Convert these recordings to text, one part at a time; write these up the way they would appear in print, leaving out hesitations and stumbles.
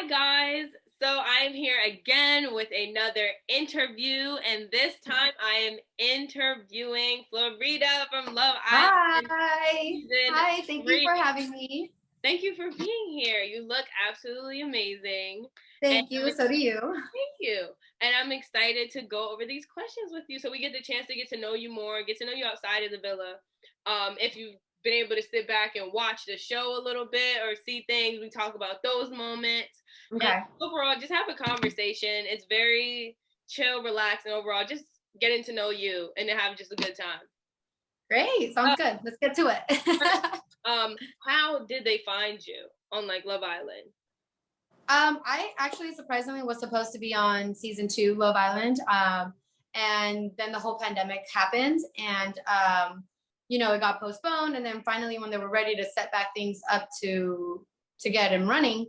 guys. So I'm here again with another interview, and this time I am interviewing Florita from Love Island. Hi. Hi, thank you for having me. Thank you for being here. You look absolutely amazing. Thank you. So do you. Thank you. And I'm excited to go over these questions with you so we get the chance to get to know you more, get to know you outside of the villa. If you've been able to sit back and watch the show a little bit or see things, we talk about those moments. Okay. And overall, just have a conversation. It's very chill, relaxed, and overall, just getting to know you and to have just a good time. Great. Sounds good. Let's get to it. How did they find you on Love Island? I actually surprisingly was supposed to be on season 2 Love Island. And then the whole pandemic happened and it got postponed. And then finally when they were ready to set back things up to get them running,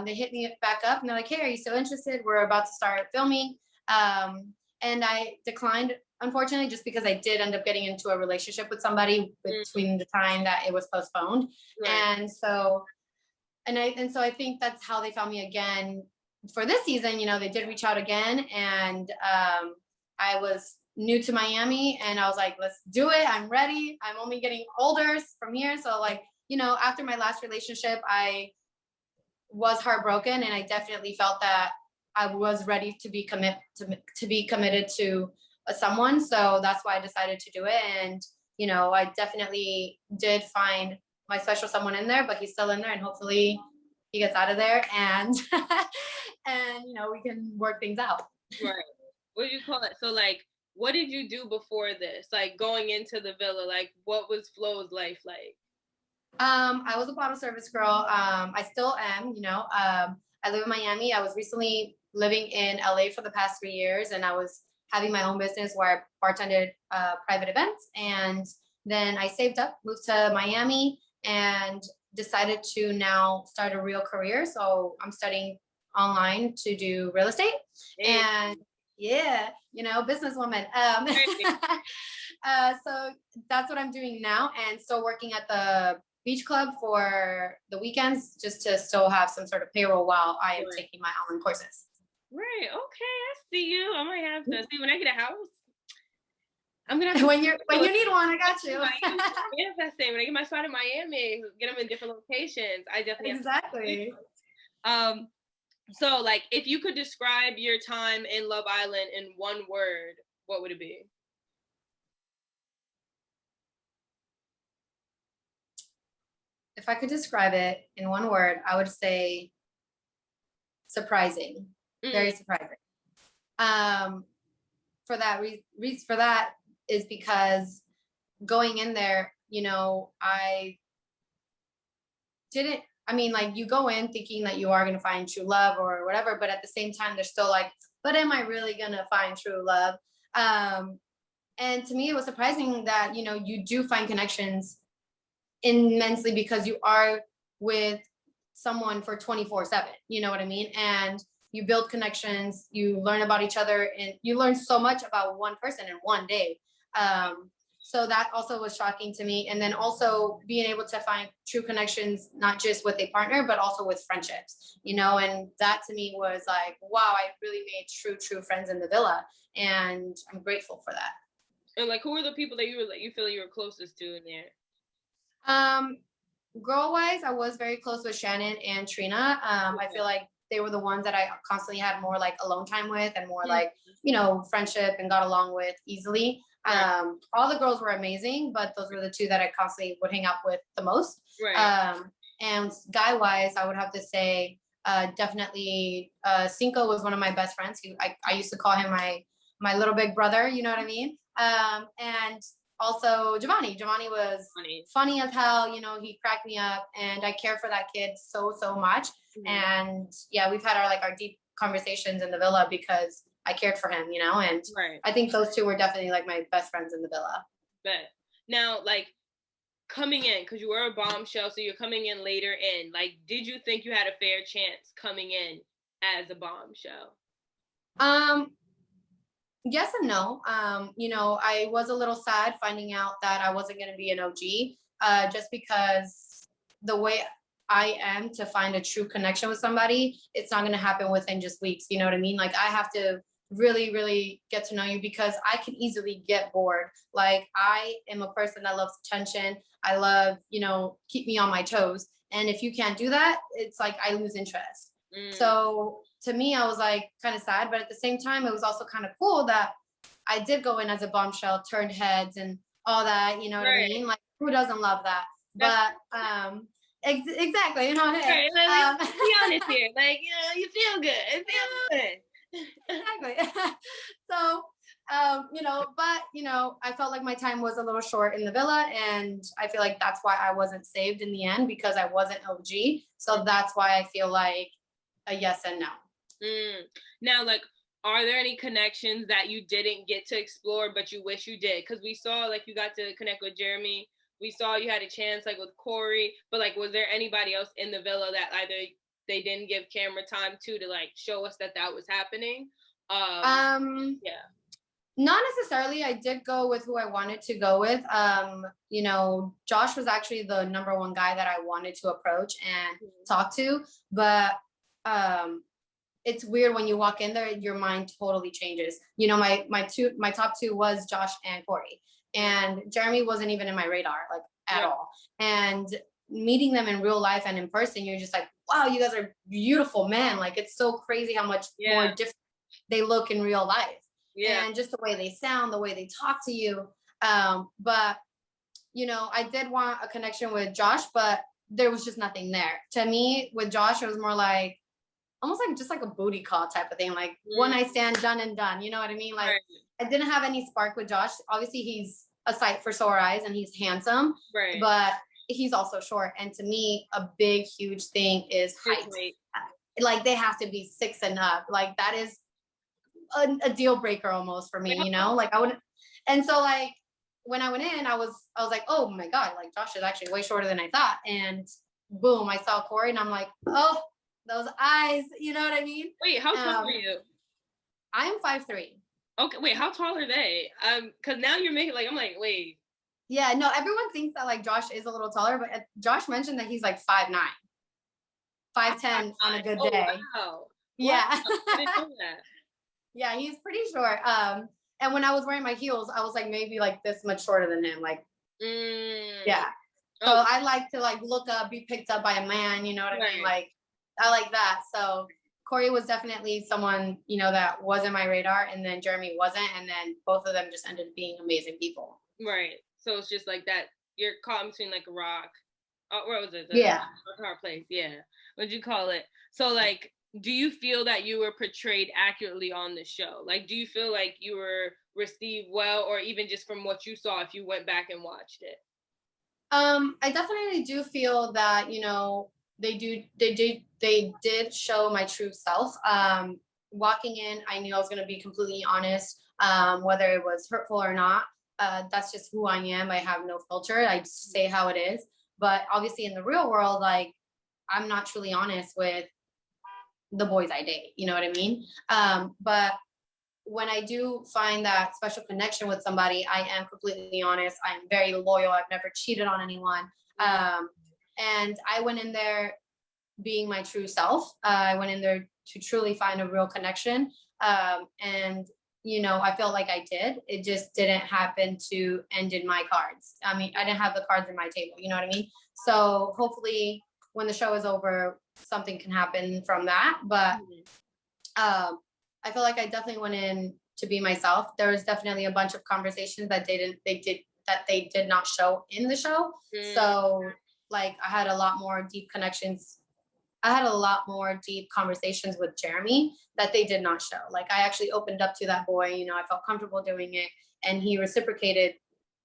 they hit me back up and they're like, hey, are you still interested? We're about to start filming. And I declined, unfortunately, just because I did end up getting into a relationship with somebody between the time that it was postponed. Right. And so I think that's how they found me again for this season. They did reach out again, and I was new to Miami, and I was like, let's do it. I'm ready. I'm only getting older from here. So after my last relationship, I was heartbroken, and I definitely felt that I was ready to be committed to someone. So that's why I decided to do it. And, I definitely did find my special someone in there, but he's still in there, and hopefully he gets out of there and we can work things out. Right. What do you call it? So what did you do before this? Going into the villa, what was Flo's life like? I was a bottle service girl. I still am, I live in Miami. I was recently living in LA for the past 3 years, and I was having my own business where I bartended private events. And then I saved up, moved to Miami, and decided to now start a real career. So I'm studying online to do real estate. Hey. And yeah, businesswoman. So that's what I'm doing now, and still working at the beach club for the weekends, just to still have some sort of payroll while I am taking my online courses. Right. Okay. I see you. I might have to see when I get a house. I'm gonna have when you need one, I got you. Manifesting when I get my spot in Miami, get them in different locations. I definitely exactly. So if you could describe your time in Love Island in one word, what would it be? If I could describe it in one word, I would say surprising. Very surprising. For that is because going in there, I didn't. You go in thinking that you are going to find true love or whatever, but at the same time, they're still but am I really going to find true love? And to me, it was surprising that, you do find connections immensely because you are with someone for 24/7, you know what I mean? And you build connections, you learn about each other, and you learn so much about one person in one day. So that also was shocking to me. And then also being able to find true connections, not just with a partner, but also with friendships, and that to me was wow, I really made true friends in the villa. And I'm grateful for that. And who are the people that you feel you were closest to in there? Girl wise, I was very close with Shannon and Trina. I feel like they were the ones that I constantly had more alone time with, and more friendship, and got along with easily. Right. All the girls were amazing, but those were the two that I constantly would hang out with the most. Right. And guy wise, I would have to say definitely Cinco was one of my best friends. I used to call him my little big brother, you know what I mean? And also Giovanni was funny as hell. He cracked me up, and I care for that kid so much. Mm-hmm. And yeah, we've had our deep conversations in the villa because I cared for him, and right. I think those two were definitely my best friends in the villa. Bet. Now, coming in, because you were a bombshell, so you're coming in later in, did you think you had a fair chance coming in as a bombshell? Yes and no. I was a little sad finding out that I wasn't going to be an OG, just because the way I am to find a true connection with somebody, it's not going to happen within just weeks. You know what I mean? Like I have to really, really get to know you because I can easily get bored. Like I am a person that loves attention. I love, keep me on my toes. And if you can't do that, it's like I lose interest. So to me, I was like kind of sad, but at the same time, it was also kind of cool that I did go in as a bombshell, turned heads and all that, you know what I mean? Like who doesn't love that? But exactly, hey, right, be honest here. Like, you feel good. It feels good. Exactly. So, but I felt like my time was a little short in the villa, and I feel like that's why I wasn't saved in the end because I wasn't OG. So that's why I feel like a yes and no. Now, like, are there any connections that you didn't get to explore but you wish you did? Because we saw like you got to connect with Jeremy. We saw you had a chance like with Korey, but like, was there anybody else in the villa that either they didn't give camera time to like show us that was happening? Yeah. Not necessarily. I did go with who I wanted to go with. Josh was actually the number one guy that I wanted to approach and talk to, but it's weird when you walk in there, your mind totally changes. My top two was Josh and Korey, and Jeremy wasn't even in my radar, like at all. And meeting them in real life and in person, you're just like, wow, you guys are beautiful men. Like it's so crazy how much more different they look in real life. And just the way they sound, the way they talk to you. But I did want a connection with Josh, but there was just nothing there. To me, with Josh, it was more like almost like just like a booty call type of thing, like one night stand, done and done. You know what I mean? Like I didn't have any spark with Josh. Obviously, he's a sight for sore eyes and he's handsome, but he's also short. And to me, a big, huge thing is height. Like they have to be 6 and up. Like that is a deal breaker almost for me, like I wouldn't. And so like when I went in, I was like, oh my God, like Josh is actually way shorter than I thought. And boom, I saw Korey and I'm like, oh, those eyes, you know what I mean? Wait, how tall are you? I'm 5'3". Okay, wait, how tall are they? Because now you're making like, I'm like, wait. Yeah, no, everyone thinks that like Josh is a little taller, but Josh mentioned that he's like 5'9", 5'10" on a good day. Wow. Yeah. Wow. I didn't know that. Yeah, he's pretty short. And when I was wearing my heels, I was like maybe like this much shorter than him. Like, yeah. So I like to like look up, be picked up by a man, you know what I mean? Like, I like that. So Korey was definitely someone, that was in my radar, and then Jeremy wasn't, and then both of them just ended up being amazing people. Right. So it's just like that. You're caught between like a rock. Oh, where was it? A hard place. Yeah. What'd you call it? So like, do you feel that you were portrayed accurately on the show? Like, do you feel like you were received well, or even just from what you saw, if you went back and watched it? I definitely do feel that, they did show my true self. Walking in, I knew I was going to be completely honest, whether it was hurtful or not. That's just who I am. I have no filter. I just say how it is. But obviously in the real world, like I'm not truly honest with the boys I date, you know what I mean? But when I do find that special connection with somebody, I am completely honest. I'm very loyal. I've never cheated on anyone. And I went in there being my true self. I went in there to truly find a real connection. And, I felt like I did. It just didn't happen to end in my cards. I mean, I didn't have the cards in my table, you know what I mean? So hopefully when the show is over, something can happen from that. But I feel like I definitely went in to be myself. There was definitely a bunch of conversations that they did not show in the show. So like I had a lot more deep connections. I had a lot more deep conversations with Jeremy that they did not show. Like I actually opened up to that boy, I felt comfortable doing it, and he reciprocated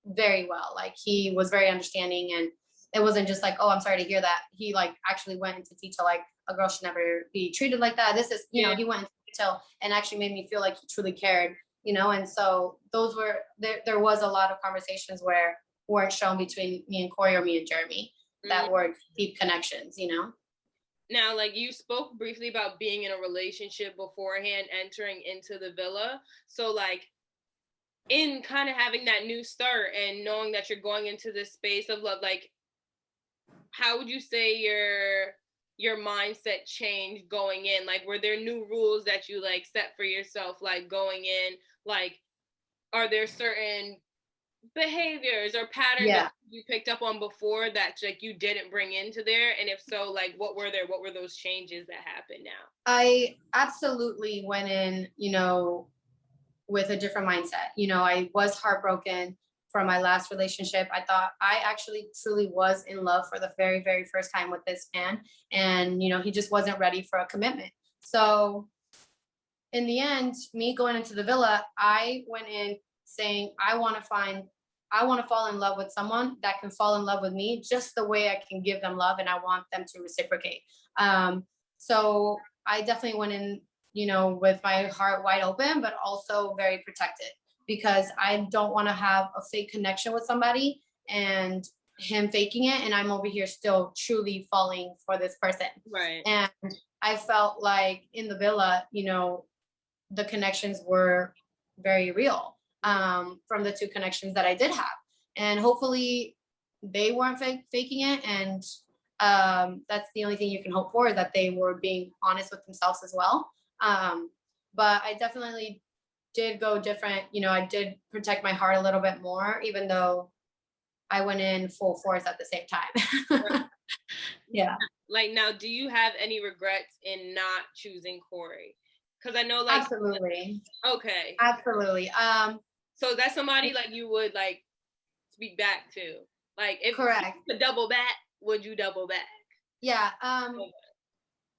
very well. Like he was very understanding, and it wasn't just like, oh, I'm sorry to hear that. He like actually went into detail, like a girl should never be treated like that. This is, he went into detail and actually made me feel like he truly cared, and so those were, there was a lot of conversations where weren't shown between me and Korey or me and Jeremy that were deep connections, Now, like you spoke briefly about being in a relationship beforehand, entering into the villa. So like in kind of having that new start and knowing that you're going into this space of love, like how would you say your mindset changed going in? Like, were there new rules that you like set for yourself, like going in? Like, are there certain behaviors or patterns that you picked up on before that like you didn't bring into there? And if so, like what were those changes that happened now? I absolutely went in, with a different mindset. I was heartbroken from my last relationship. I thought I actually truly was in love for the very, very first time with this man. And, he just wasn't ready for a commitment. So in the end, me going into the villa, I went in saying, I want to fall in love with someone that can fall in love with me just the way I can give them love, and I want them to reciprocate. So I definitely went in, with my heart wide open, but also very protected, because I don't want to have a fake connection with somebody and him faking it, and I'm over here still truly falling for this person. Right. And I felt like in the villa, the connections were very real, from the two connections that I did have. And hopefully they weren't faking it. And that's the only thing you can hope for, is that they were being honest with themselves as well. But I definitely did go different. I did protect my heart a little bit more, even though I went in full force at the same time. Yeah. Like, now, do you have any regrets in not choosing Korey? Because I know, like, absolutely. Okay. Absolutely. So that's somebody like you would like speak back to. Like, if correct. To double back, would you double back? Yeah.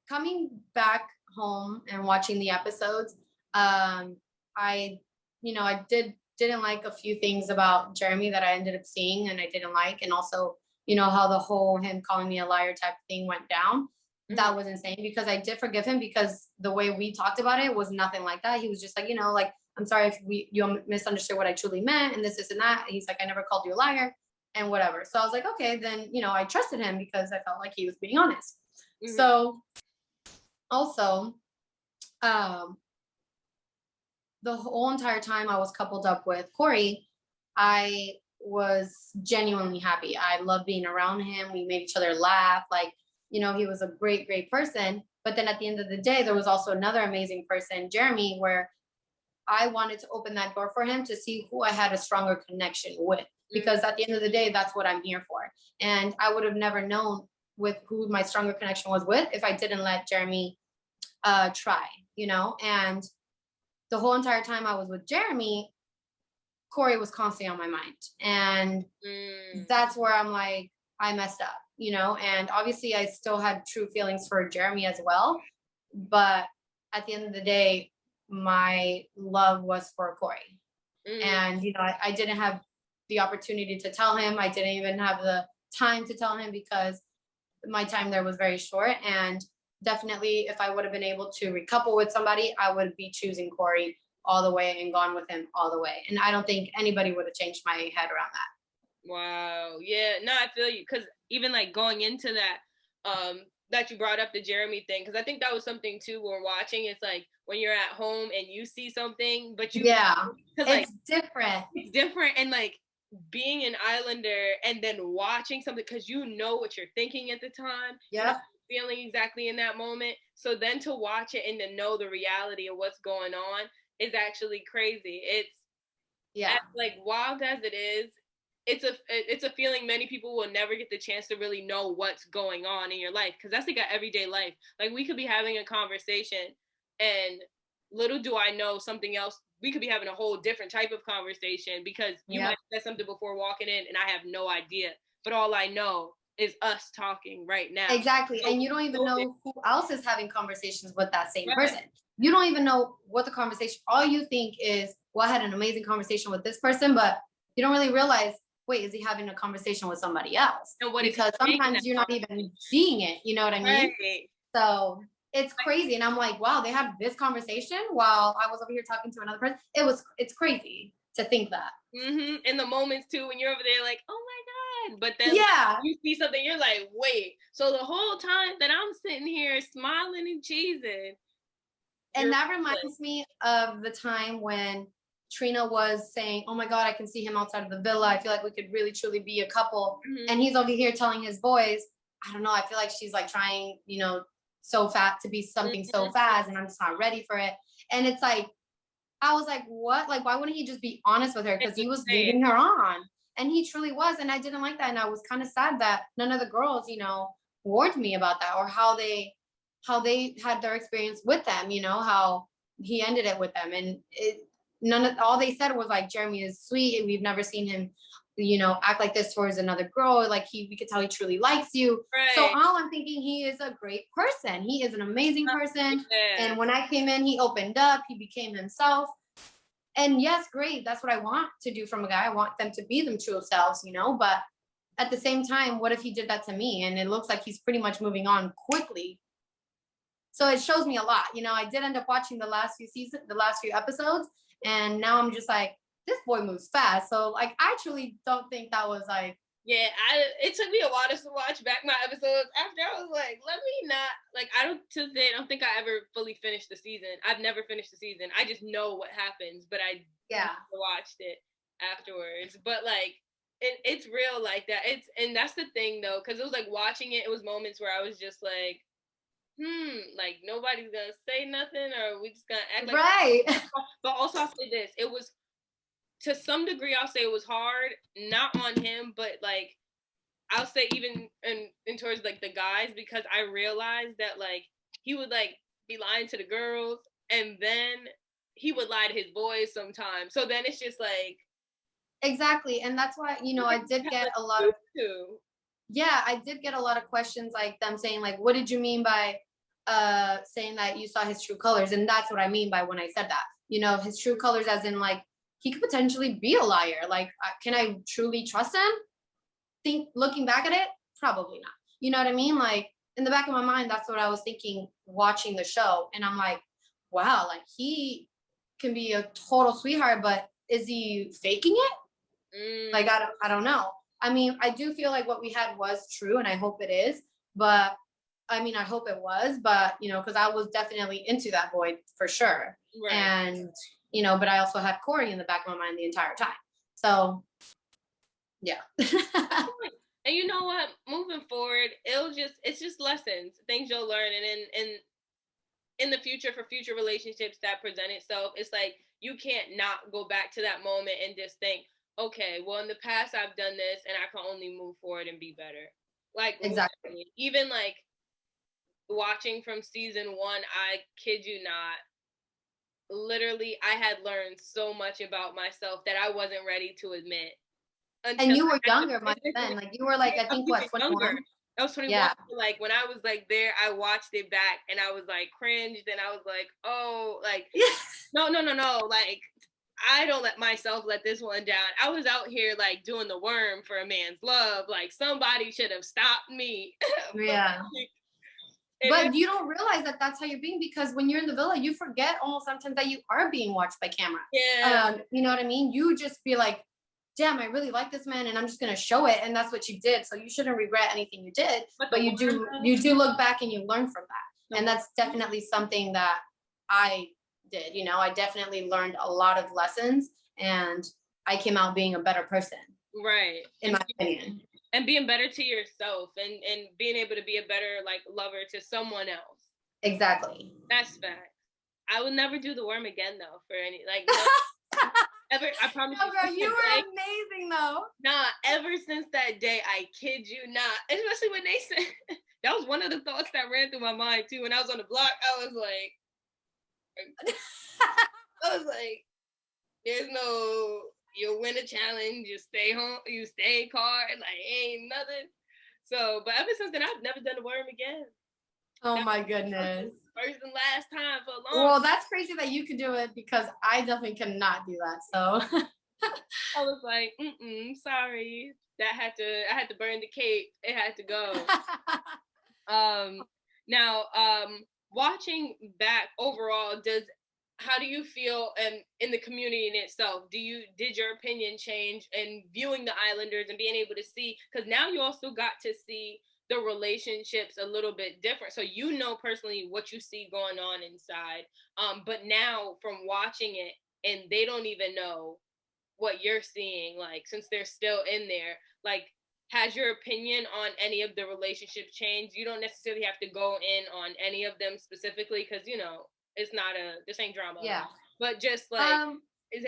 Coming back home and watching the episodes, I didn't like a few things about Jeremy that I ended up seeing and I didn't like, and also how the whole him calling me a liar type thing went down. Mm-hmm. That was insane, because I did forgive him, because the way we talked about it was nothing like that. He was just like, like, I'm sorry if you misunderstood what I truly meant, and this and that. And he's like, I never called you a liar and whatever. So I was like, okay, then I trusted him because I felt like he was being honest. Mm-hmm. So also, the whole entire time I was coupled up with Korey, I was genuinely happy. I loved being around him. We made each other laugh. Like, he was a great, great person. But then at the end of the day, there was also another amazing person, Jeremy, where I wanted to open that door for him to see who I had a stronger connection with. Because at the end of the day, that's what I'm here for. And I would have never known with who my stronger connection was with if I didn't let Jeremy try, and the whole entire time I was with Jeremy, Korey was constantly on my mind. And that's where I'm like, I messed up, and obviously I still had true feelings for Jeremy as well. But at the end of the day, my love was for Korey. And, I didn't have the opportunity to tell him. I didn't even have the time to tell him, because my time there was very short. And definitely, if I would have been able to recouple with somebody, I would be choosing Korey all the way and gone with him all the way. And I don't think anybody would have changed my head around that. Wow. Yeah. No, I feel you. Because even like going into that, that you brought up the Jeremy thing, because I think that was something too when we're watching. It's like when you're at home and you see something, but it's like, different. It's different. And like being an Islander and then watching something, because what you're thinking at the time. Yeah. Feeling exactly in that moment. So then to watch it and to know the reality of what's going on is actually crazy. It's as, like, wild as it is, it's a feeling many people will never get the chance to really know what's going on in your life, because that's like an everyday life. Like, we could be having a conversation and little do I know something else. We could be having a whole different type of conversation, because you might have said something before walking in and I have no idea, but all I know is us talking right now. Exactly. And you don't even know who else is having conversations with that same person. You don't even know what the conversation, all you think is, well, I had an amazing conversation with this person, but you don't really realize, wait, is he having a conversation with somebody else? And because sometimes you're not even seeing it. You know what I mean? Right. So it's crazy. And I'm like, wow, they have this conversation while I was over here talking to another person. It's crazy to think that. Mm-hmm. In the moments too, when you're over there like, oh my God. But then you see something, you're like, wait. So the whole time that I'm sitting here smiling and cheesing. And that reminds me of the time when Trina was saying, oh my God, I can see him outside of the villa. I feel like we could really truly be a couple. Mm-hmm. And he's over here telling his boys, I don't know, I feel like she's like trying, you know, so fat to be something so Mhm. fast, and I'm just not ready for it. And it's like, I was like, what? Like, why wouldn't he just be honest with her? And Because just he was say it. leading her on. And he truly was. And I didn't like that. And I was kind of sad that none of the girls, you know, warned me about that, or how they had their experience with them, you know, how he ended it with them. And it none of all they said was like, Jeremy is sweet, and we've never seen him, you know, act like this towards another girl. Like, we could tell he truly likes you. So Right. all I'm thinking, he is a great person. He is an amazing person. Yeah. And when I came in, he opened up, he became himself. And yes, great. That's what I want to do from a guy. I want them to be them true selves, you know, but at the same time, what if he did that to me? And it looks like he's pretty much moving on quickly. So it shows me a lot. You know, I did end up watching the last few episodes, and now I'm just like, this boy moves fast. So like, I truly don't think that was like, Yeah, it took me a while to watch back my episodes. After I was like, let me not like I don't think I ever fully finished the season. I've never finished the season. I just know what happens, but I yeah, never watched it afterwards. But like it's real like that. And that's the thing though, because it was like watching it. It was moments where I was just like, like nobody's gonna say nothing, or we just gonna act like. right. But also I'll say this: it was to some degree, I'll say it was hard, not on him, but like I'll say even in towards like the guys, because I realized that like he would like be lying to the girls, and then he would lie to his boys sometimes. So then it's just like Exactly. And that's why, you know, I did get a lot of, too. yeah, I did get a lot of questions, like them saying like, what did you mean by saying that you saw his true colors? And that's what I mean by when I said that, you know, his true colors, as in like, he could potentially be a liar. Like, can I truly trust him? Think looking back at it, probably not. You know what I mean? Like, in the back of my mind, that's what I was thinking watching the show. And I'm like, wow, like, he can be a total sweetheart, but is he faking it? Like, Mm, I don't know. I mean, I do feel like what we had was true, and I hope it is. But I mean, I hope it was. But you know, because I was definitely into that boy for sure. right. And you know, but I also had Korey in the back of my mind the entire time. So yeah. And you know what? Moving forward, it's just lessons, things you'll learn, and in the future for future relationships that present itself, it's like you can't not go back to that moment and just think, okay, well in the past I've done this and I can only move forward and be better. Like Exactly. literally, even like watching from season one, I kid you not, literally I had learned so much about myself that I wasn't ready to admit And until you were I had to younger much then. physically. Like, you were like, I I was think even what, younger. 21? I was 21. Yeah. Like when I was like there, I watched it back and I was like cringed and I was like, oh, like no, no, no, no. Like I don't let myself let this one down. I was out here like doing the worm for a man's love. Like somebody should have stopped me. But Yeah. like, But you don't realize that that's how you're being, because when you're in the villa, you forget almost sometimes that you are being watched by camera. yeah. You know what I mean? You just feel like, damn, I really like this man, and I'm just gonna show it, and that's what you did. So you shouldn't regret anything you did, But the but worm, you do look back and you learn from that, the and that's worm, definitely something that I did. You know, I definitely learned a lot of lessons, and I came out being a better person, right. in my opinion. And being better to yourself and being able to be a better like lover to someone else. Exactly. That's fact. I would never do the worm again though for any like no ever. I promise No, you. girl, Since you that day, were amazing though. nah, ever since that day, I kid you not. Especially when they said that was one of the thoughts that ran through my mind too. When I was on the block, I was like, there's no you'll win a challenge, you stay home, you stay card, like ain't nothing. So, but ever since then, I've never done the worm again. Oh That my was goodness. first and last time for a long. Well, that's crazy that you could do it, because I definitely cannot do that. So I was like, sorry. I had to burn the cape. It had to go. Um, now, watching back overall, how do you feel in the community in itself? Did your opinion change in viewing the Islanders and being able to see? Because now you also got to see the relationships a little bit different. So you know personally what you see going on inside. But now from watching it, and they don't even know what you're seeing, like since they're still in there, like has your opinion on any of the relationships changed? You don't necessarily have to go in on any of them specifically because, you know, it's not this ain't drama. Yeah. But just like,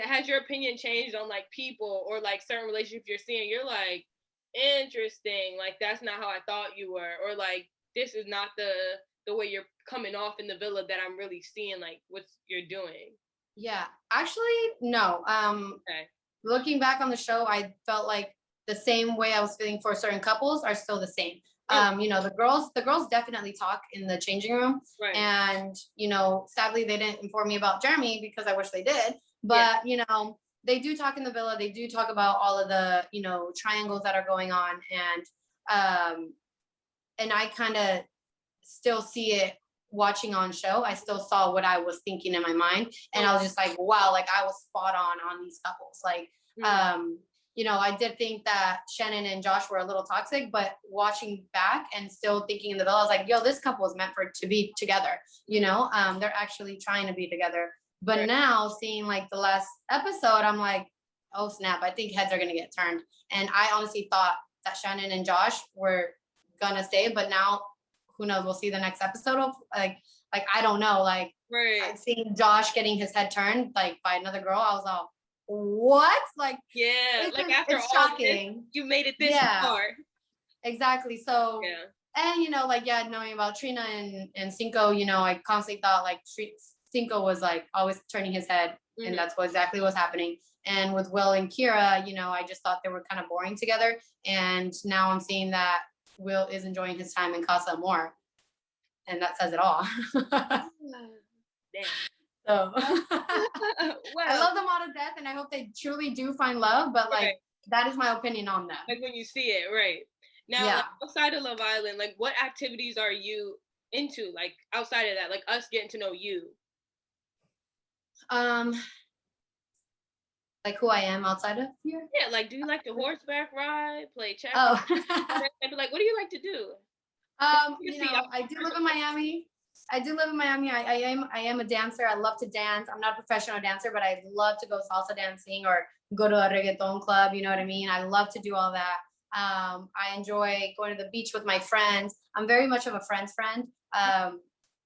has your opinion changed on like people or like certain relationships you're seeing? You're like, interesting. Like, that's not how I thought you were. Or like, this is not the way you're coming off in the villa that I'm really seeing, like, what you're doing. Yeah. Actually, no. Okay. Looking back on the show, I felt like the same way I was feeling for certain couples are still the same. You know, the girls definitely talk in the changing room. Right. And, you know, sadly they didn't inform me about Jeremy because I wish they did. But, you know, they do talk in the villa. They do talk about all of the, you know, triangles that are going on. And I kind of still see it watching on show. I still saw what I was thinking in my mind. And I was just like, wow, like I was spot on these couples. Like, you know, I did think that Shannon and Josh were a little toxic, but watching back and still thinking in the villa, I was like, yo, this couple is meant for to be together. You know, they're actually trying to be together. But now seeing like the last episode, I'm like, oh snap, I think heads are gonna get turned. And I honestly thought that Shannon and Josh were gonna stay, but now who knows? We'll see the next episode of like I don't know. Like seeing Josh getting his head turned like by another girl, I was all, what? Like like after it's all shocking. This, you made it this far. Exactly. So and you know, like knowing about Trina and Cinco, you know, I constantly thought like Cinco was like always turning his head, and that's exactly what's happening. And with Will and Kira, you know, I just thought they were kind of boring together, and now I'm seeing that Will is enjoying his time in Casa more, and that says it all. Damn. So I love them all to death, and I hope they truly do find love. But like that is my opinion on them. Like when you see it, right? Now, like, outside of Love Island, like what activities are you into? Like outside of that, like us getting to know you. Like who I am outside of here? Yeah, like do you like to horseback ride, play chess? Oh. Like what do you like to do? You know, I do live in Miami. I am a dancer. I love to dance. I'm not a professional dancer, but I love to go salsa dancing or go to a reggaeton club. You know what I mean? I love to do all that. I enjoy going to the beach with my friends. I'm very much of a friend's friend.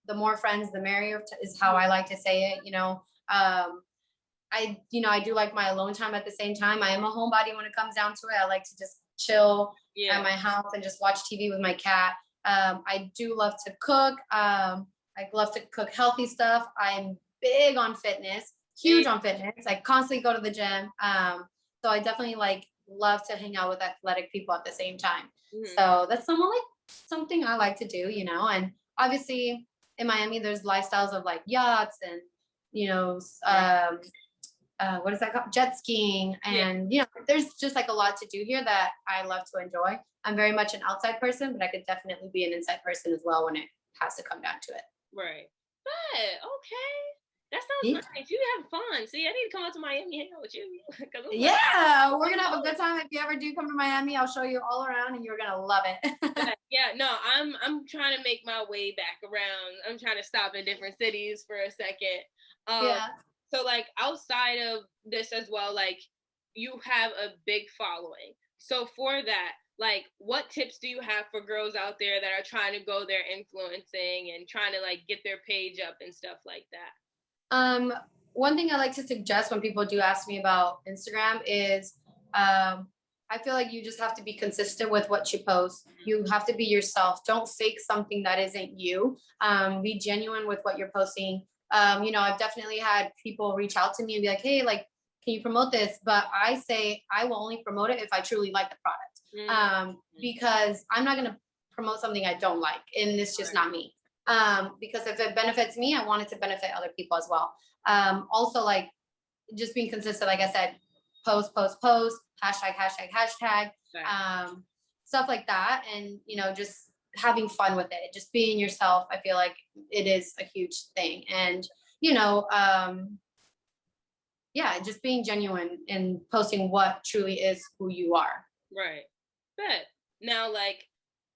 The more friends, the merrier is how I like to say it. You know, I do like my alone time at the same time. I am a homebody when it comes down to it. I like to just chill at my house and just watch TV with my cat. I do love to cook. I love to cook healthy stuff. I'm big on fitness, huge on fitness. I constantly go to the gym. So I definitely love to hang out with athletic people at the same time. So that's something I like to do, you know. And obviously in Miami, there's lifestyles of like yachts and, you know, what is that called? Jet skiing. And, you know, there's just like a lot to do here that I love to enjoy. I'm very much an outside person, but I could definitely be an inside person as well when it has to come down to it. Right. But okay. That sounds nice. You have fun. See, I need to come out to Miami and hang out with you. We're gonna have a good time. If you ever do come to Miami, I'll show you all around and you're gonna love it. No, I'm trying to make my way back around. I'm trying to stop in different cities for a second. So like outside of this as well, like you have a big following. So for that, like what tips do you have for girls out there that are trying to go there influencing and trying to like get their page up and stuff like that? One thing I like to suggest when people do ask me about Instagram is I feel like you just have to be consistent with what you post. You have to be yourself. Don't fake something that isn't you. Be genuine with what you're posting. You know, I've definitely had people reach out to me and be like, hey, like, can you promote this? But I say I will only promote it if I truly like the product. Because I'm not going to promote something I don't like. And it's just not me. Because if it benefits me, I want it to benefit other people as well. Also, like, just being consistent, like I said, post, hashtag, stuff like that. And, you know, just having fun with it, just being yourself. I feel like it is a huge thing. And, you know, just being genuine and posting what truly is who you are. Right. But now, like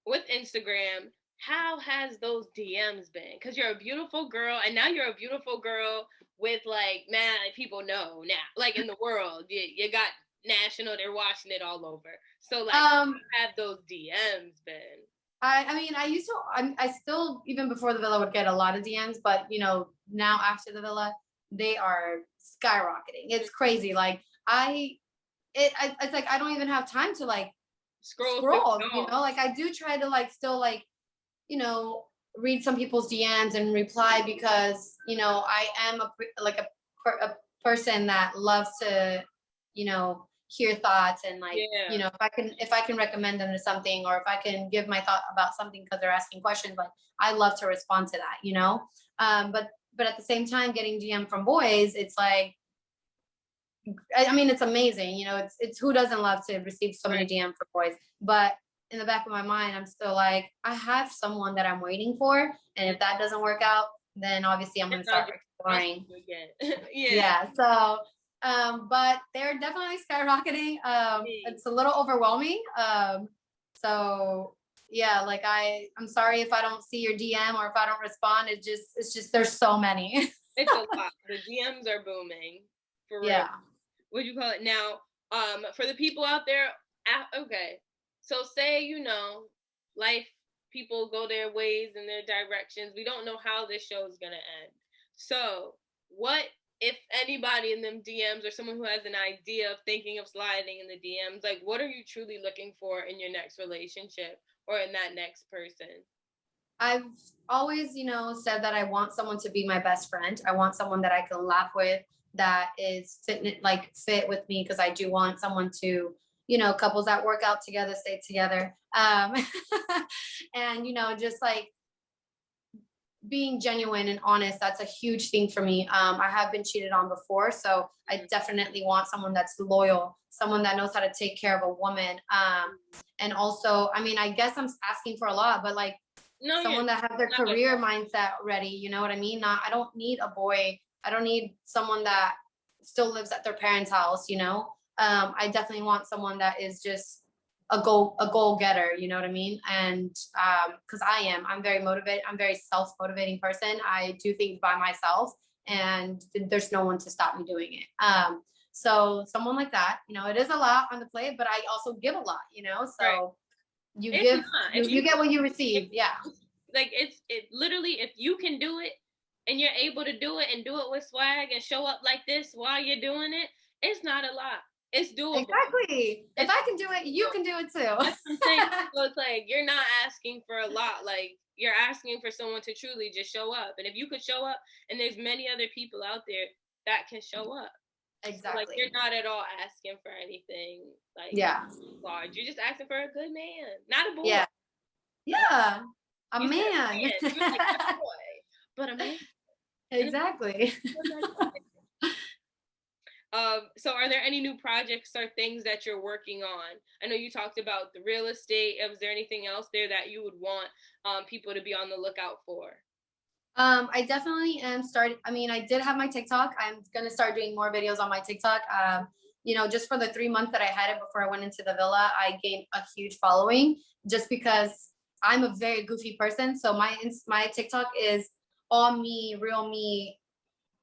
with Instagram, how has those DMs been? Because you're a beautiful girl, and now you're a beautiful girl with like, man, people know now, like in the world, you got national. They're watching it all over. So like, have those DMs been? I mean, I still, even before the villa, would get a lot of DMs, but you know, now after the villa, they are skyrocketing. It's crazy. Like it's like I don't even have time to like scroll, you know, like I do try to like still like, you know, read some people's DMs and reply because, you know, I am a person that loves to, you know, hear thoughts and like, you know, if I can recommend them to something, or if I can give my thought about something because they're asking questions, like I love to respond to that, you know. But at the same time, getting DM from boys, it's like, I mean, it's amazing, you know, it's who doesn't love to receive so many DM from boys, but in the back of my mind, I'm still like, I have someone that I'm waiting for. And if that doesn't work out, then obviously I'm going to start exploring. Yeah. So, but they're definitely skyrocketing. It's a little overwhelming. So yeah, like I'm sorry if I don't see your DM or if I don't respond. It's just, there's so many. It's a lot. The DMs are booming. For real. Yeah. What do you call it? Now, for the people out there, okay. So say, you know, life, people go their ways and their directions. We don't know how this show is going to end. So what if anybody in them DMs or someone who has an idea of thinking of sliding in the DMs, like what are you truly looking for in your next relationship or in that next person? I've always, you know, said that I want someone to be my best friend. I want someone that I can laugh with, that is fit with me, because I do want someone to, you know, couples that work out together stay together. And you know, just like being genuine and honest, that's a huge thing for me. I have been cheated on before, so I definitely want someone that's loyal, someone that knows how to take care of a woman. And also, I mean, I guess I'm asking for a lot, but like someone that has their career mindset ready, you know what I mean? I don't need a boy. I don't need someone that still lives at their parents' house, you know? I definitely want someone that is just a goal getter, you know what I mean? And because I'm very motivated. I'm a very self-motivating person. I do things by myself, and there's no one to stop me doing it. So someone like that, you know, it is a lot on the plate, but I also give a lot, you know? So you get what you receive. Yeah. Like it literally, if you can do it and you're able to do it and do it with swag and show up like this while you're doing it, it's not a lot. It's doable. Exactly. If I can do it, you can do it too. That's what I'm saying. So it's like, you're not asking for a lot. Like, you're asking for someone to truly just show up. And if you could show up, and there's many other people out there that can show up. Exactly. So like, you're not at all asking for anything like large. You're just asking for a good man, not a boy. Yeah. Yeah. A man. You're like a boy, but a man. Exactly. So are there any new projects or things that you're working on? I know you talked about the real estate. Is there anything else there that you would want people to be on the lookout for? I definitely am starting. I mean, I did have my TikTok. I'm going to start doing more videos on my TikTok. You know, just for the 3 months that I had it before I went into the villa, I gained a huge following just because I'm a very goofy person. So my TikTok is all me, real me,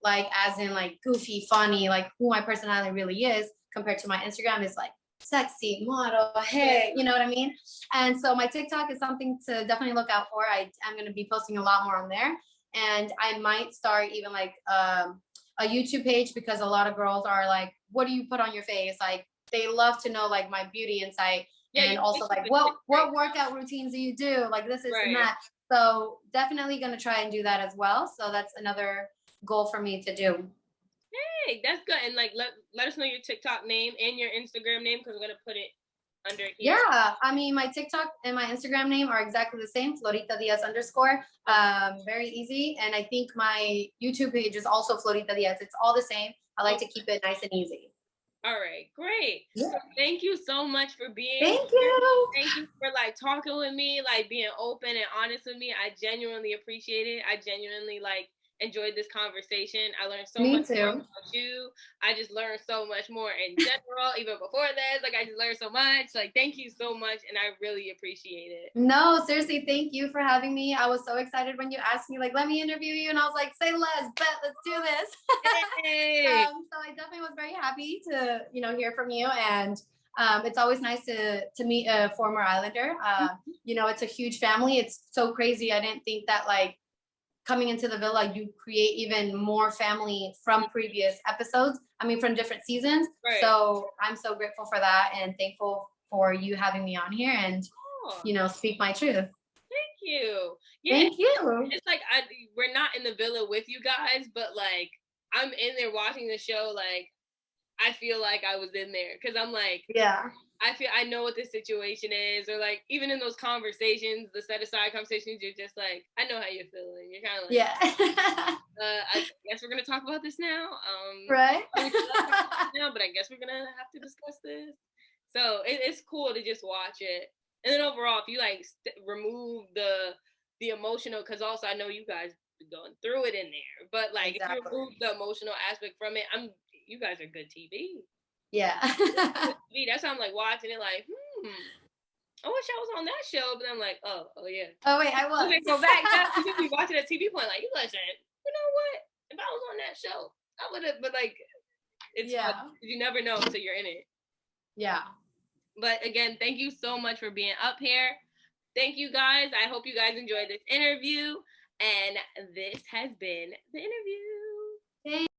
like as in like goofy, funny, like who my personality really is, compared to my Instagram is like sexy, model, hey, you know what I mean? And so my TikTok is something to definitely look out for. I'm going to be posting a lot more on there. And I might start even like a YouTube page, because a lot of girls are like, what do you put on your face? Like they love to know like my beauty insight. Yeah, and also like what workout routines do you do? Like this and that. So definitely going to try and do that as well. So that's another goal for me to do. Hey, that's good. And like let us know your TikTok name and your Instagram name, because we're gonna put it under here. Yeah, I mean, my TikTok and my Instagram name are exactly the same, Florita Diaz _. Very easy. And I think my YouTube page is also Florita Diaz. It's all the same. I like to keep it nice and easy. All right, great. Yeah. So thank you so much for being here. Thank you for like talking with me, like being open and honest with me. I genuinely appreciate it. I genuinely like enjoyed this conversation. I learned so Me much more too. about you. I just learned so much more in general, even before this. Like, I just learned so much. Like, thank you so much, and I really appreciate it. No, seriously, thank you for having me. I was so excited when you asked me, like, let me interview you, and I was like, say less, bet, let's do this. Hey. So I definitely was very happy to, hear from you, and it's always nice to meet a former Islander. It's a huge family. It's so crazy. I didn't think that like coming into the villa, you create even more family from previous episodes. I mean, from different seasons. Right. So I'm so grateful for that and thankful for you having me on here and, speak my truth. Thank you. Yeah, Thank you. it's like we're not in the villa with you guys, but like I'm in there watching the show. Like I feel like I was in there because I'm like, yeah. I know what this situation is, or like even in those conversations, the set aside conversations, you're just like, I know how you're feeling. You're kind of like, I guess we're gonna talk about this now. Right. Now, but I guess we're gonna have to discuss this. So it's cool to just watch it, and then overall, if you like remove the emotional, because also I know you guys going through it in there, but like if you remove the emotional aspect from it, you guys are good TV. Yeah. That's how I'm like watching it, like, I wish I was on that show, but I'm like, oh yeah. Oh wait, I was. Okay, go back. You should be watching a TV point, like, you listen. You know what? If I was on that show, I would have. But like, it's fun. You never know until you're in it. Yeah. But again, thank you so much for being up here. Thank you guys. I hope you guys enjoyed this interview. And this has been the interview. Thanks.